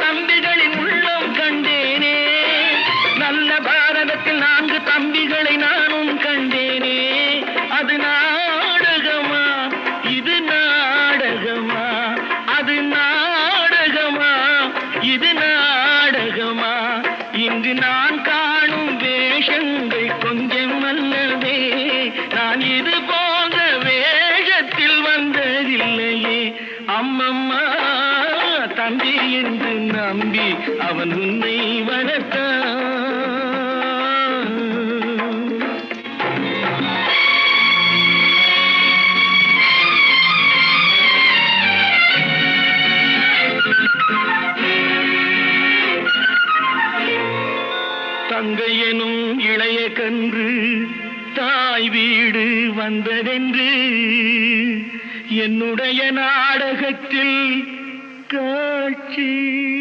தம்பிகளின் உள்ளம் கண்டேனே, நல்ல பாரதத்தில் 4 தம்பிகளை நானும் கண்டேனே. அது நாடகமா, இது நாடகமா, அது நாடகமா, இது நாடகமா. இங்கு நான் காணும் வேஷங்கள் கொஞ்சம் அல்லவே, நான் இது போன்ற வேஷத்தில் வந்ததில்லையே. அம்மம்மா தம்பி என்று நம்பி அவன் உன்னை வளர்த்தான். தங்கை எனும் இளைய கன்று தாய் வீடு வந்ததென்று என்னுடைய நாடகத்தில் காட்சி